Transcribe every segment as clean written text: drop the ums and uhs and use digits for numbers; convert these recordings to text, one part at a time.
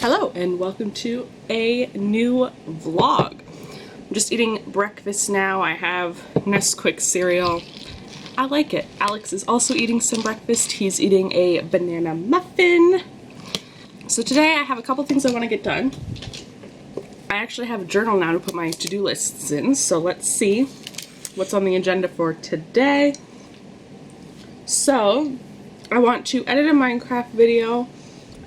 Hello and welcome to a new vlog. I'm just eating breakfast now. I have Nesquik cereal. I like it. Alex is also eating some breakfast. He's eating a banana muffin. So today I have a couple things I want to get done. I actually have a journal now to put my to-do lists in, so let's see what's on the agenda for today. So I want to edit a Minecraft video.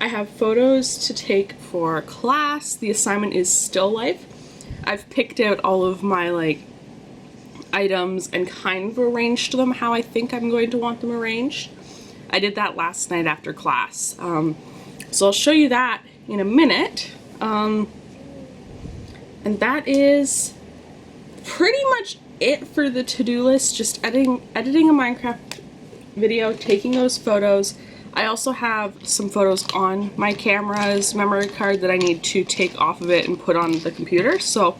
I have photos to take for class. The assignment is still life. I've picked out all of my items and kind of arranged them how I think I'm going to want them arranged. I did that last night after class. So I'll show you that in a minute. And that is pretty much it for the to-do list. Just editing a Minecraft video, taking those photos. I also have some photos on my camera's memory card that I need to take off of it and put on the computer, so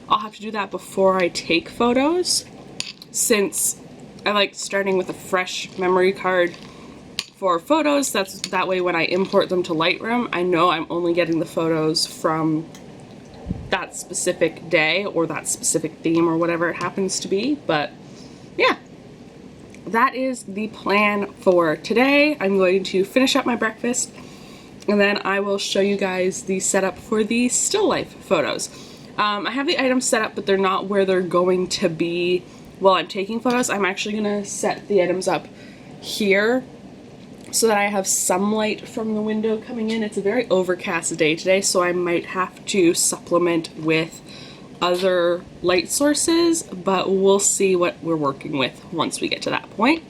I'll have to do that before I take photos, since I like starting with a fresh memory card for photos. That way when I import them to Lightroom, I know I'm only getting the photos from that specific day or that specific theme or whatever it happens to be. But yeah. That is the plan for today. I'm going to finish up my breakfast and then I will show you guys the setup for the still life photos. I have the items set up, but they're not where they're going to be while I'm taking photos. I'm actually going to set the items up here so that I have some light from the window coming in. It's a very overcast day today, so I might have to supplement with other light sources, but we'll see what we're working with once we get to that point.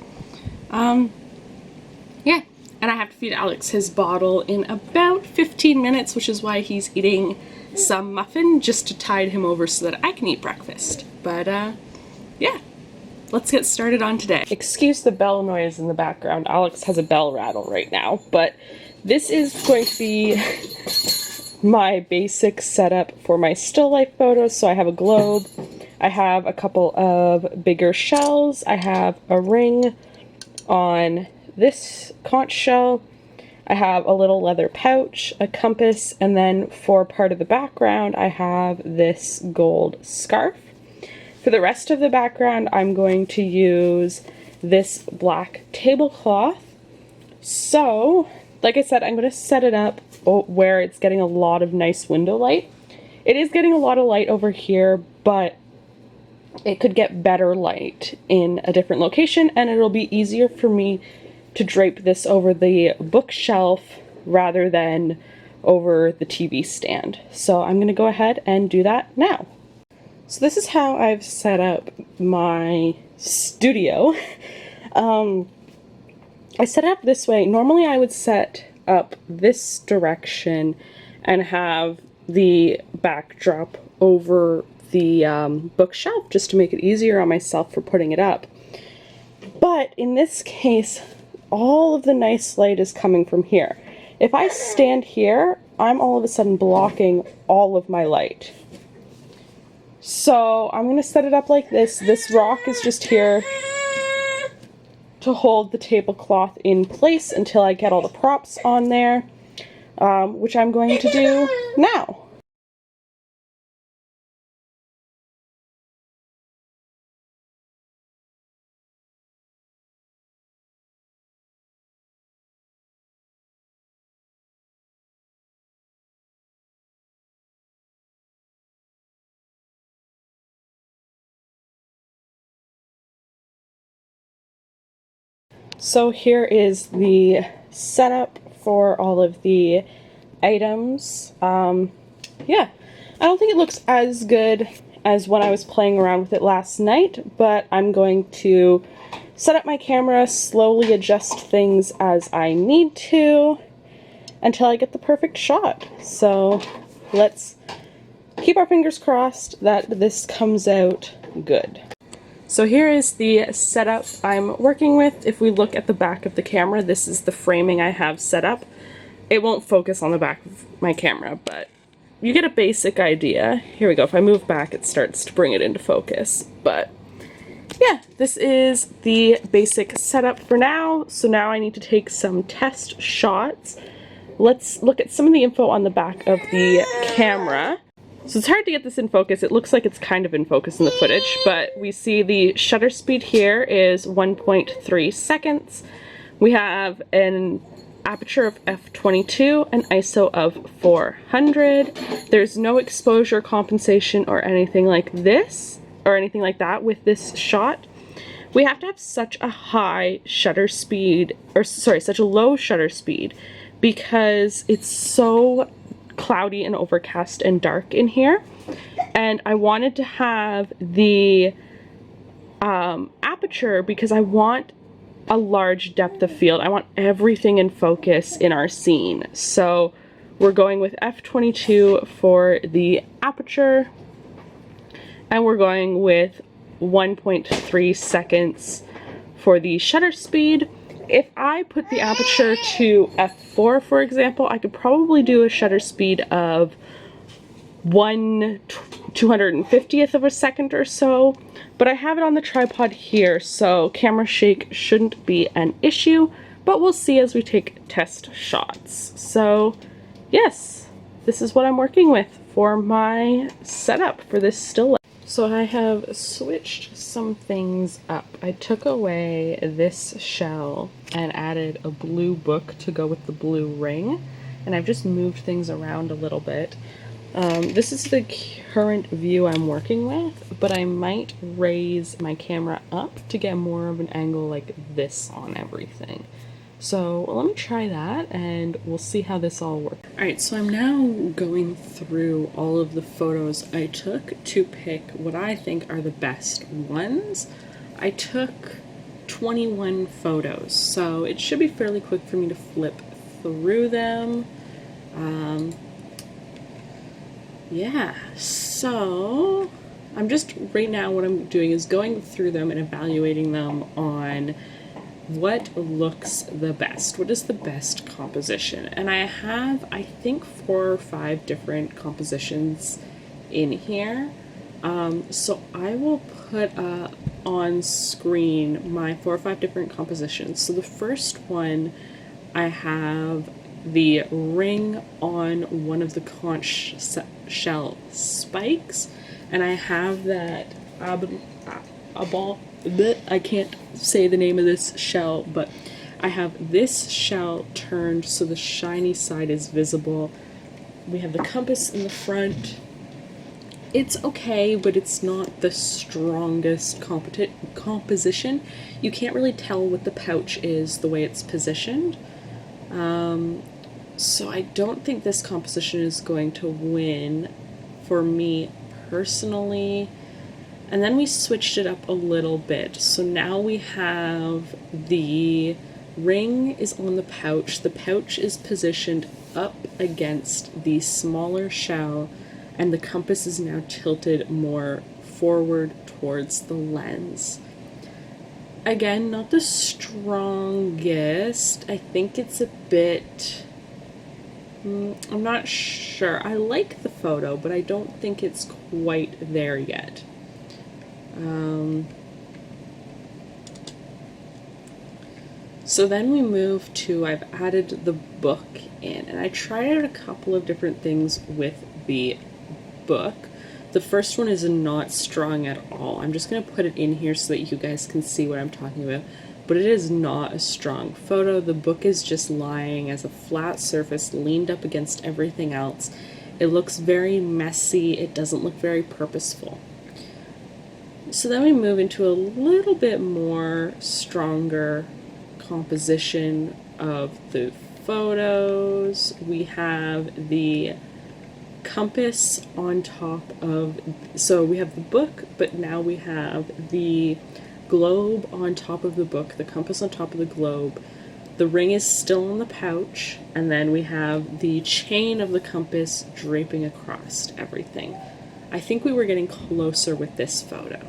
Yeah, and I have to feed Alex his bottle in about 15 minutes, which is why he's eating some muffin, just to tide him over so that I can eat breakfast. But yeah, let's get started on today. Excuse the bell noise in the background. Alex has a bell rattle right now, but this is going to be my basic setup for my still life photos. So I have a globe, I have a couple of bigger shells, I have a ring on this conch shell, I have a little leather pouch, a compass, and then for part of the background I have this gold scarf. For the rest of the background I'm going to use this black tablecloth. So like I said, I'm going to set it up where it's getting a lot of nice window light. It is getting a lot of light over here, but it could get better light in a different location, and it'll be easier for me to drape this over the bookshelf rather than over the TV stand. So I'm going to go ahead and do that now. So this is how I've set up my studio. I set it up this way. Normally I would set up this direction and have the backdrop over the bookshelf just to make it easier on myself for putting it up. But in this case, all of the nice light is coming from here. If I stand here, I'm all of a sudden blocking all of my light. So I'm going to set it up like this. This rock is just here to hold the tablecloth in place until I get all the props on there, which I'm going to do now. So here is the setup for all of the items. Yeah, I don't think it looks as good as when I was playing around with it last night, but I'm going to set up my camera, slowly adjust things as I need to until I get the perfect shot. So let's keep our fingers crossed that this comes out good. So here is the setup I'm working with. If we look at the back of the camera, this is the framing I have set up. It won't focus on the back of my camera, but you get a basic idea. Here we go. If I move back, it starts to bring it into focus. But yeah, this is the basic setup for now. So now I need to take some test shots let's look at some of the info on the back of the camera. So it's hard to get this in focus. It looks like it's kind of in focus in the footage, but we see the shutter speed here is 1.3 seconds. We have an aperture of f/22, an ISO of 400. There's no exposure compensation or anything like this, or anything like that with this shot. We have to have such a high shutter speed, or sorry, such a low shutter speed, because it's so cloudy and overcast and dark in here. And I wanted to have the aperture because I want a large depth of field. I want everything in focus in our scene. So we're going with f/22 for the aperture, and we're going with 1.3 seconds for the shutter speed. If I put the aperture to f4, for example, I could probably do a shutter speed of 1/250th of a second or so, but I have it on the tripod here, so camera shake shouldn't be an issue, but we'll see as we take test shots. So yes, this is what I'm working with for my setup for this still life. So I have switched some things up. I took away this shell and added a blue book to go with the blue ring, and I've just moved things around a little bit. This is the current view I'm working with, but I might raise my camera up to get more of an angle like this on everything. So let me try that and we'll see how this all works. Alright, so I'm now going through all of the photos I took to pick what I think are the best ones. I took 21 photos, so it should be fairly quick for me to flip through them. Yeah, so I'm just, right now what I'm doing is going through them and evaluating them on what looks the best, what is the best composition. And I have, I think, 4 or 5 different compositions in here. So I will put on screen my 4 or 5 different compositions. So the first one, I have the ring on one of the conch shell spikes, and I have that I can't say the name of this shell, but I have this shell turned so the shiny side is visible. We have the compass in the front. It's okay, but it's not the strongest composition. You can't really tell what the pouch is the way it's positioned. So I don't think this composition is going to win for me personally. And then we switched it up a little bit. So now we have the ring is on the pouch is positioned up against the smaller shell, and the compass is now tilted more forward towards the lens. Again, not the strongest. I think it's a bit, I'm not sure. I like the photo, but I don't think it's quite there yet. So then we move to, I've added the book in, and I tried out a couple of different things with the book. The first one is not strong at all. I'm just going to put it in here so that you guys can see what I'm talking about, but it is not a strong photo. The book is just lying as a flat surface leaned up against everything else. It looks very messy. It doesn't look very purposeful. So then we move into a little bit more stronger composition of the photos. We have the compass on top of, so we have the book, but now we have the globe on top of the book, the compass on top of the globe. The ring is still on the pouch, and then we have the chain of the compass draping across everything. I think we were getting closer with this photo.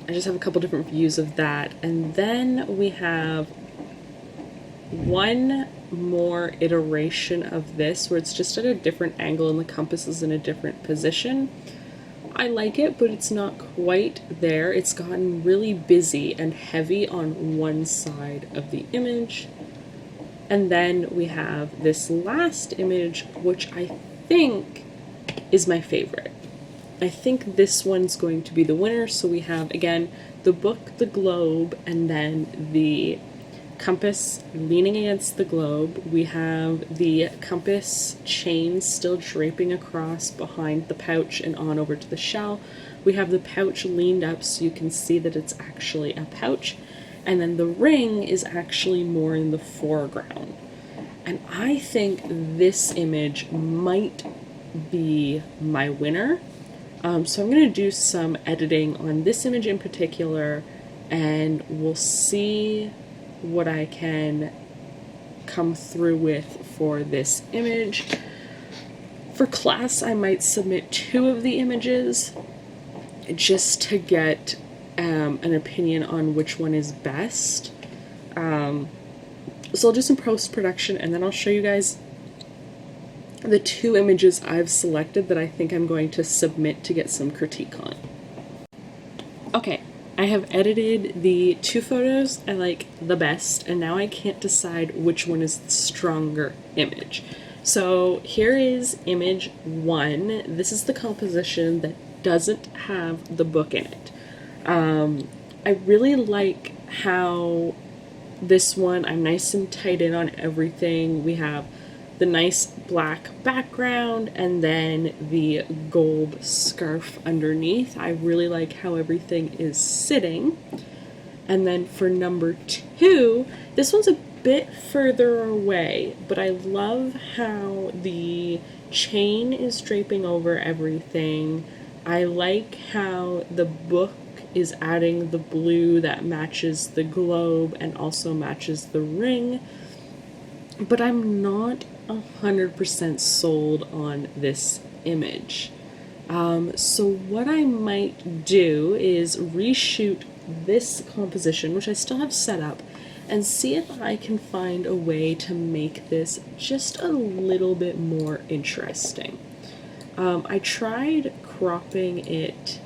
I just have a couple different views of that, and then we have one more iteration of this where it's just at a different angle and the compass is in a different position. I like it, but it's not quite there. It's gotten really busy and heavy on one side of the image. And then we have this last image, which I think is my favorite. I think this one's going to be the winner. So we have, again, the book, the globe, and then the compass leaning against the globe. We have the compass chain still draping across behind the pouch and on over to the shell. We have the pouch leaned up so you can see that it's actually a pouch. And then the ring is actually more in the foreground. And I think this image might be my winner. So I'm going to do some editing on this image in particular, and we'll see what I can come through with for this image. For class, I might submit 2 of the images just to get an opinion on which one is best. So I'll do some post-production, and then I'll show you guys the 2 images I've selected that I think I'm going to submit to get some critique on. Okay, I have edited the 2 photos I like the best, and now I can't decide which one is the stronger image. So here is image 1. This is the composition that doesn't have the book in it. I really like how this one, I'm nice and tight in on everything. We have the nice black background and then the gold scarf underneath. I really like how everything is sitting. And then for number 2, this one's a bit further away, but I love how the chain is draping over everything. I like how the book is adding the blue that matches the globe and also matches the ring. But I'm not 100% sold on this image. So what I might do is reshoot this composition, which I still have set up, and see if I can find a way to make this just a little bit more interesting. I tried cropping it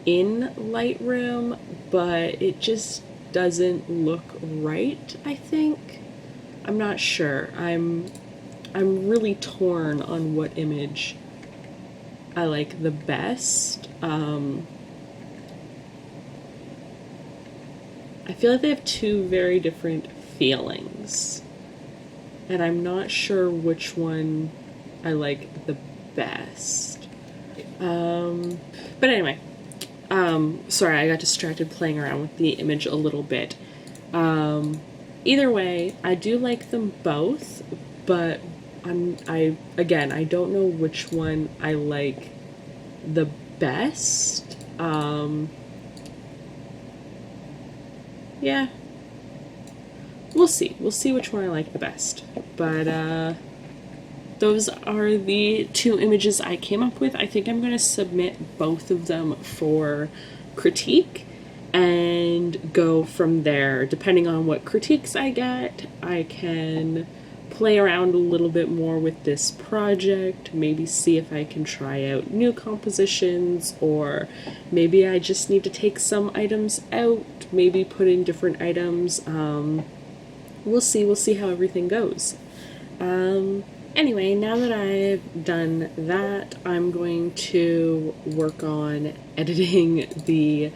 in Lightroom, but it just doesn't look right, I think. I'm not sure. I'm really torn on what image I like the best. I feel like they have 2 very different feelings, and I'm not sure which one I like the best. But anyway, sorry, I got distracted playing around with the image a little bit. Either way, I do like them both, but I don't know which one I like the best. Yeah. We'll see. We'll see which one I like the best. But, those are the 2 images I came up with. I think I'm going to submit both of them for critique and go from there. Depending on what critiques I get, I can play around a little bit more with this project, maybe see if I can try out new compositions, or maybe I just need to take some items out, maybe put in different items. We'll see how everything goes. Anyway, now that I've done that, I'm going to work on editing the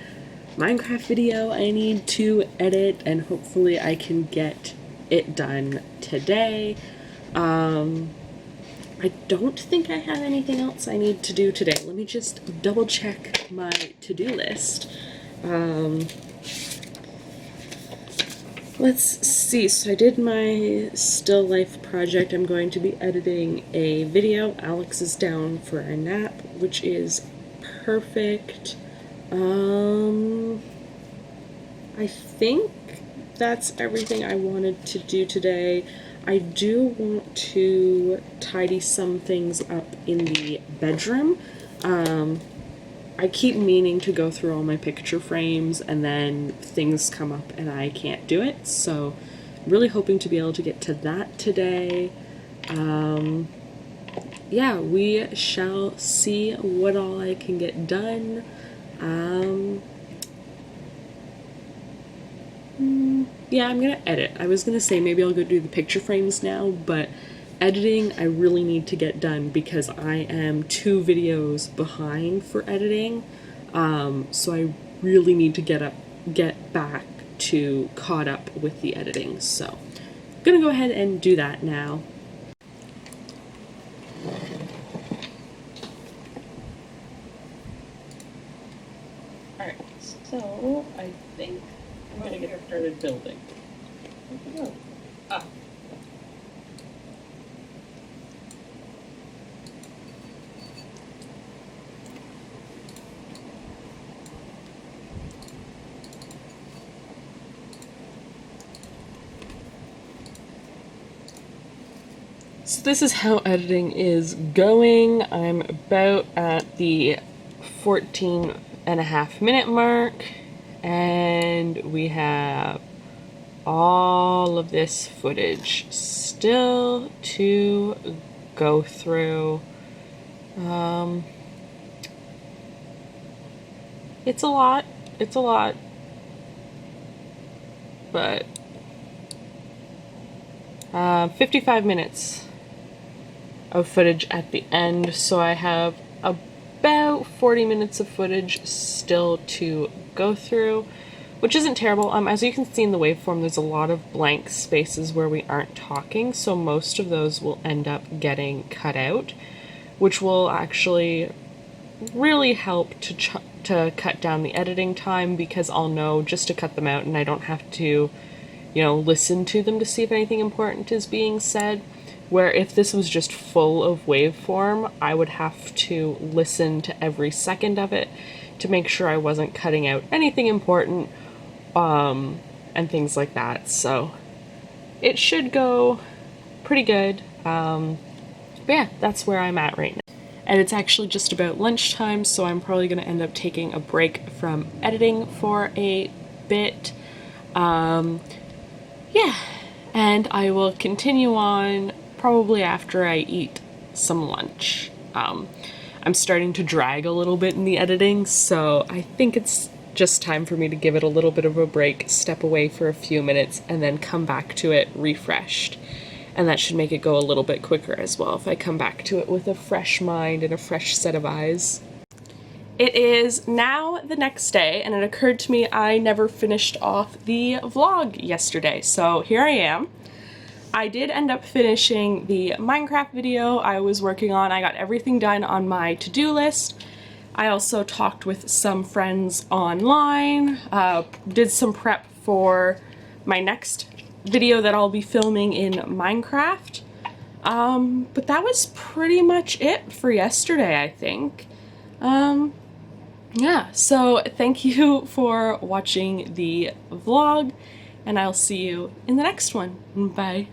Minecraft video I need to edit, and hopefully I can get it done today. I don't think I have anything else I need to do today. Let me just double check my to-do list. Let's see, so I did my still life project. I'm going to be editing a video. Alex is down for a nap, which is perfect. I think that's everything I wanted to do today. I do want to tidy some things up in the bedroom. I keep meaning to go through all my picture frames, and then things come up and I can't do it, so I'm really hoping to be able to get to that today. Yeah, we shall see what all I can get done. Yeah, I'm gonna edit. I was gonna say maybe I'll go do the picture frames now, but editing I really need to get done because I am 2 videos behind for editing. So I really need to get back to caught up with the editing. So I'm gonna go ahead and do that now. Alright, so I think I'm gonna get started building. Where'd it go? Ah. So this is how editing is going. I'm about at the 14.5-minute mark, and we have all of this footage still to go through. It's a lot, but 55 minutes of footage at the end, so I have about 40 minutes of footage still to go through, which isn't terrible. As you can see in the waveform, there's a lot of blank spaces where we aren't talking, so most of those will end up getting cut out, which will actually really help to cut down the editing time, because I'll know just to cut them out and I don't have to, you know, listen to them to see if anything important is being said. Where if this was just full of waveform, I would have to listen to every second of it to make sure I wasn't cutting out anything important, and things like that. So it should go pretty good. But yeah, that's where I'm at right now. And it's actually just about lunchtime, so I'm probably going to end up taking a break from editing for a bit. Yeah, and I will continue on probably after I eat some lunch. I'm starting to drag a little bit in the editing, so I think it's just time for me to give it a little bit of a break, step away for a few minutes, and then come back to it refreshed. And that should make it go a little bit quicker as well if I come back to it with a fresh mind and a fresh set of eyes. It is now the next day, and it occurred to me I never finished off the vlog yesterday, so here I am. I did end up finishing the Minecraft video I was working on. I got everything done on my to-do list. I also talked with some friends online, did some prep for my next video that I'll be filming in Minecraft. But that was pretty much it for yesterday, I think. Yeah, so thank you for watching the vlog, and I'll see you in the next one. Bye.